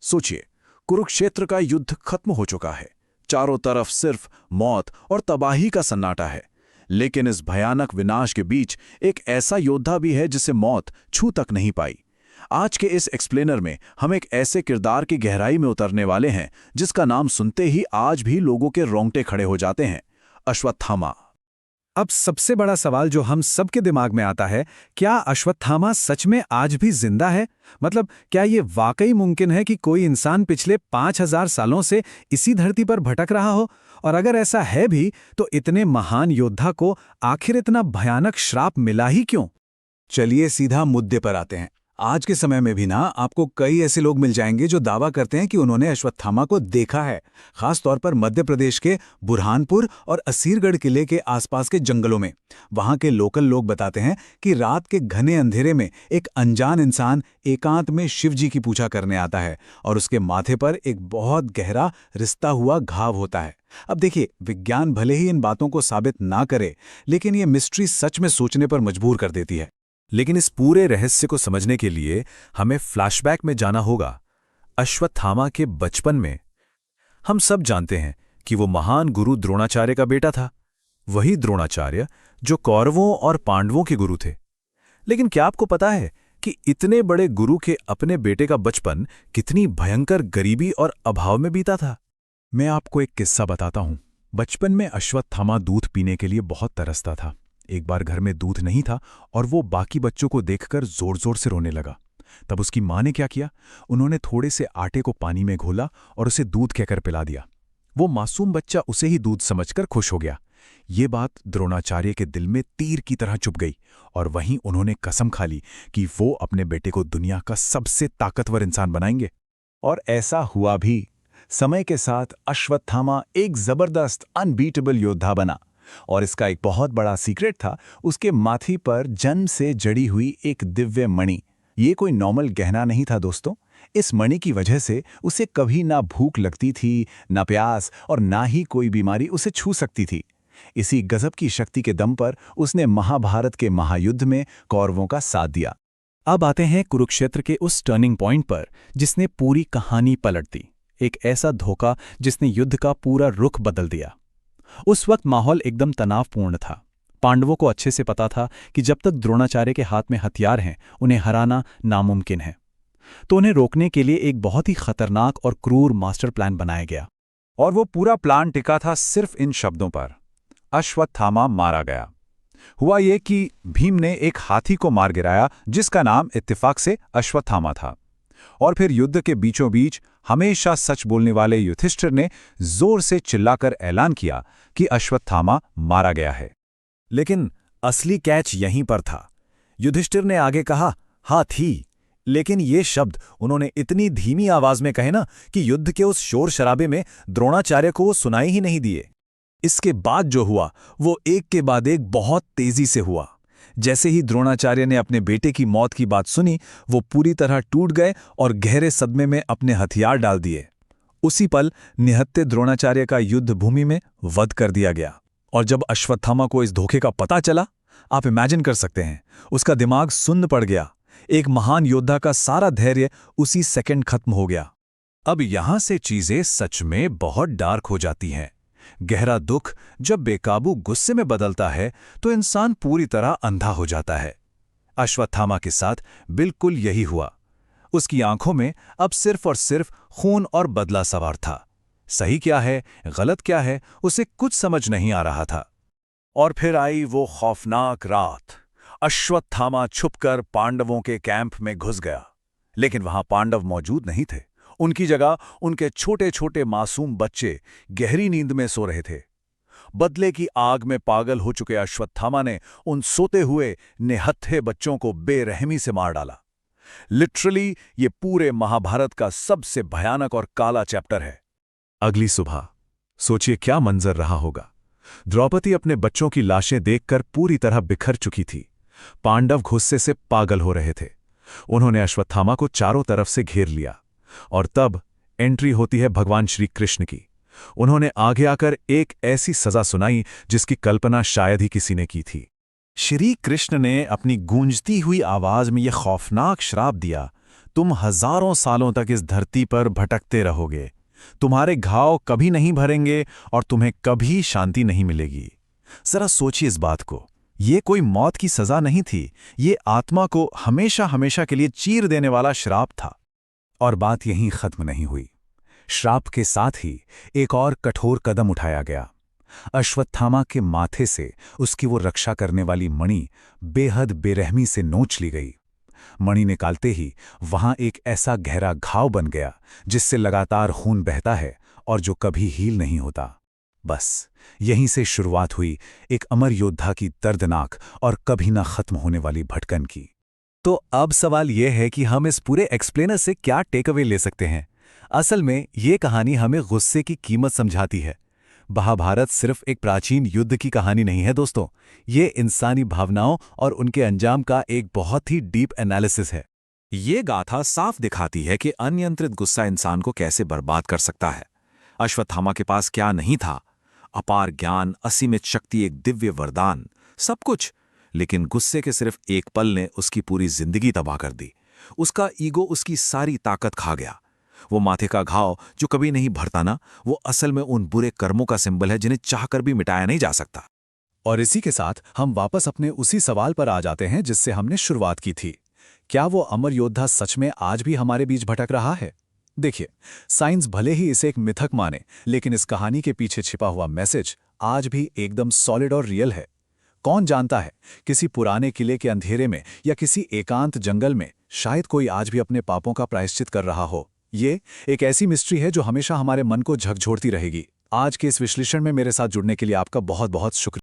सोचिए, कुरुक्षेत्र का युद्ध खत्म हो चुका है। चारों तरफ सिर्फ मौत और तबाही का सन्नाटा है। लेकिन इस भयानक विनाश के बीच एक ऐसा योद्धा भी है जिसे मौत छू तक नहीं पाई। आज के इस एक्सप्लेनर में हम एक ऐसे किरदार की गहराई में उतरने वाले हैं जिसका नाम सुनते ही आज भी लोगों के रोंगटे खड़े हो जाते हैं। अश्वत्थामा। अब सबसे बड़ा सवाल जो हम सबके दिमाग में आता है, क्या अश्वत्थामा सच में आज भी जिंदा है? मतलब क्या ये वाकई मुमकिन है कि कोई इंसान पिछले 5000 सालों से इसी धरती पर भटक रहा हो? और अगर ऐसा है भी, तो इतने महान योद्धा को आखिर इतना भयानक श्राप मिला ही क्यों? चलिए सीधा मुद्दे पर आते हैं। आज के समय में भी ना आपको कई ऐसे लोग मिल जाएंगे जो दावा करते हैं कि उन्होंने अश्वत्थामा को देखा है, खास तौर पर मध्य प्रदेश के बुरहानपुर और असीरगढ़ किले के आसपास के जंगलों में। वहां के लोकल लोग बताते हैं कि रात के घने अंधेरे में एक अनजान इंसान एकांत में शिव जी की पूजा करने आता है और उसके माथे पर एक बहुत गहरा रिश्ता हुआ घाव होता है। अब देखिए, विज्ञान भले ही इन बातों को साबित ना करे, लेकिन ये मिस्ट्री सच में सोचने पर मजबूर कर देती है। लेकिन इस पूरे रहस्य को समझने के लिए हमें फ्लैशबैक में जाना होगा, अश्वत्थामा के बचपन में। हम सब जानते हैं कि वो महान गुरु द्रोणाचार्य का बेटा था, वही द्रोणाचार्य जो कौरवों और पांडवों के गुरु थे। लेकिन क्या आपको पता है कि इतने बड़े गुरु के अपने बेटे का बचपन कितनी भयंकर गरीबी और अभाव में बीता था? मैं आपको एक किस्सा बताता हूं। बचपन में अश्वत्थामा दूध पीने के लिए बहुत तरसता था। एक बार घर में दूध नहीं था और वो बाकी बच्चों को देखकर जोर जोर से रोने लगा। तब उसकी माँ ने क्या किया, उन्होंने थोड़े से आटे को पानी में घोला और उसे दूध कहकर पिला दिया। वो मासूम बच्चा उसे ही दूध समझकर खुश हो गया। ये बात द्रोणाचार्य के दिल में तीर की तरह चुभ गई और वहीं उन्होंने कसम खा ली कि वो अपने बेटे को दुनिया का सबसे ताकतवर इंसान बनाएंगे। और ऐसा हुआ भी। समय के साथ अश्वत्थामा एक जबरदस्त अनबीटेबल योद्धा बना। और इसका एक बहुत बड़ा सीक्रेट था उसके माथे पर जन्म से जड़ी हुई एक दिव्य मणि। ये कोई नॉर्मल गहना नहीं था दोस्तों। इस मणि की वजह से उसे कभी ना भूख लगती थी, ना प्यास, और ना ही कोई बीमारी उसे छू सकती थी। इसी गजब की शक्ति के दम पर उसने महाभारत के महायुद्ध में कौरवों का साथ दिया। अब आते हैं कुरुक्षेत्र के उस टर्निंग पॉइंट पर जिसने पूरी कहानी पलट दी। एक ऐसा धोखा जिसने युद्ध का पूरा रुख बदल दिया। उस वक्त माहौल एकदम तनावपूर्ण था। पांडवों को अच्छे से पता था कि जब तक द्रोणाचार्य के हाथ में हथियार हैं, उन्हें हराना नामुमकिन है। तो उन्हें रोकने के लिए एक बहुत ही खतरनाक और क्रूर मास्टर प्लान बनाया गया। और वो पूरा प्लान टिका था सिर्फ इन शब्दों पर: अश्वत्थामा मारा गया। हुआ ये कि भीम ने एक हाथी को मार गिराया जिसका नाम इत्तेफाक से अश्वत्थामा था। और फिर युद्ध के बीचों बीच हमेशा सच बोलने वाले युधिष्ठिर ने जोर से चिल्लाकर ऐलान किया कि अश्वत्थामा मारा गया है। लेकिन असली कैच यहीं पर था। युधिष्ठिर ने आगे कहा, हाथी, लेकिन ये शब्द उन्होंने इतनी धीमी आवाज में कहे ना कि युद्ध के उस शोर शराबे में द्रोणाचार्य को वो सुनाई ही नहीं दिए। इसके बाद जो हुआ वो एक के बाद एक बहुत तेजी से हुआ। जैसे ही द्रोणाचार्य ने अपने बेटे की मौत की बात सुनी, वो पूरी तरह टूट गए और गहरे सदमे में अपने हथियार डाल दिए। उसी पल निहत्थे द्रोणाचार्य का युद्ध भूमि में वध कर दिया गया। और जब अश्वत्थामा को इस धोखे का पता चला, आप इमेजिन कर सकते हैं, उसका दिमाग सुन्न पड़ गया। एक महान योद्धा का सारा धैर्य उसी सेकंड खत्म हो गया। अब यहां से चीजें सच में बहुत डार्क हो जाती हैं। गहरा दुख जब बेकाबू गुस्से में बदलता है तो इंसान पूरी तरह अंधा हो जाता है। अश्वत्थामा के साथ बिल्कुल यही हुआ। उसकी आंखों में अब सिर्फ और सिर्फ खून और बदला सवार था। सही क्या है, गलत क्या है, उसे कुछ समझ नहीं आ रहा था। और फिर आई वो खौफनाक रात। अश्वत्थामा छुपकर पांडवों के कैंप में घुस गया। लेकिन वहां पांडव मौजूद नहीं थे। उनकी जगह उनके छोटे छोटे मासूम बच्चे गहरी नींद में सो रहे थे। बदले की आग में पागल हो चुके अश्वत्थामा ने उन सोते हुए निहत्थे बच्चों को बेरहमी से मार डाला। लिटरली ये पूरे महाभारत का सबसे भयानक और काला चैप्टर है। अगली सुबह सोचिए क्या मंजर रहा होगा। द्रौपदी अपने बच्चों की लाशें देखकर पूरी तरह बिखर चुकी थी। पांडव गुस्से से पागल हो रहे थे। उन्होंने अश्वत्थामा को चारों तरफ से घेर लिया। और तब एंट्री होती है भगवान श्री कृष्ण की। उन्होंने आगे आकर एक ऐसी सजा सुनाई जिसकी कल्पना शायद ही किसी ने की थी। श्री कृष्ण ने अपनी गूंजती हुई आवाज में यह खौफनाक श्राप दिया, तुम हजारों सालों तक इस धरती पर भटकते रहोगे। तुम्हारे घाव कभी नहीं भरेंगे और तुम्हें कभी शांति नहीं मिलेगी। जरा सोचिए इस बात को। ये कोई मौत की सजा नहीं थी, ये आत्मा को हमेशा हमेशा के लिए चीर देने वाला श्राप था। और बात यहीं खत्म नहीं हुई। श्राप के साथ ही एक और कठोर कदम उठाया गया। अश्वत्थामा के माथे से उसकी वो रक्षा करने वाली मणि बेहद बेरहमी से नोच ली गई। मणि निकालते ही वहां एक ऐसा गहरा घाव बन गया जिससे लगातार खून बहता है और जो कभी हील नहीं होता। बस यहीं से शुरुआत हुई एक अमर योद्धा की दर्दनाक और कभी ना खत्म होने वाली भटकन की। तो अब सवाल यह है कि हम इस पूरे एक्सप्लेनर से क्या टेक अवे ले सकते हैं। असल में ये कहानी हमें गुस्से की कीमत समझाती है। महाभारत सिर्फ एक प्राचीन युद्ध की कहानी नहीं है दोस्तों, ये इंसानी भावनाओं और उनके अंजाम का एक बहुत ही डीप एनालिसिस है। ये गाथा साफ दिखाती है कि अनियंत्रित गुस्सा इंसान को कैसे बर्बाद कर सकता है। अश्वत्थामा के पास क्या नहीं था? अपार ज्ञान, असीमित शक्ति, एक दिव्य वरदान, सब कुछ। लेकिन गुस्से के सिर्फ एक पल ने उसकी पूरी जिंदगी तबाह कर दी। उसका ईगो उसकी सारी ताकत खा गया। वो माथे का घाव जो कभी नहीं भरता ना, वो असल में उन बुरे कर्मों का सिंबल है जिन्हें चाहकर भी मिटाया नहीं जा सकता। और इसी के साथ हम वापस अपने उसी सवाल पर आ जाते हैं जिससे हमने शुरुआत की थी। क्या वो अमर योद्धा सच में आज भी हमारे बीच भटक रहा है? देखिए, साइंस भले ही इसे एक मिथक माने, लेकिन इस कहानी के पीछे छिपा हुआ मैसेज आज भी एकदम सॉलिड और रियल है। कौन जानता है, किसी पुराने किले के अंधेरे में या किसी एकांत जंगल में शायद कोई आज भी अपने पापों का प्रायश्चित कर रहा हो। ये एक ऐसी मिस्ट्री है जो हमेशा हमारे मन को झकझोरती रहेगी। आज के इस विश्लेषण में मेरे साथ जुड़ने के लिए आपका बहुत बहुत शुक्रिया।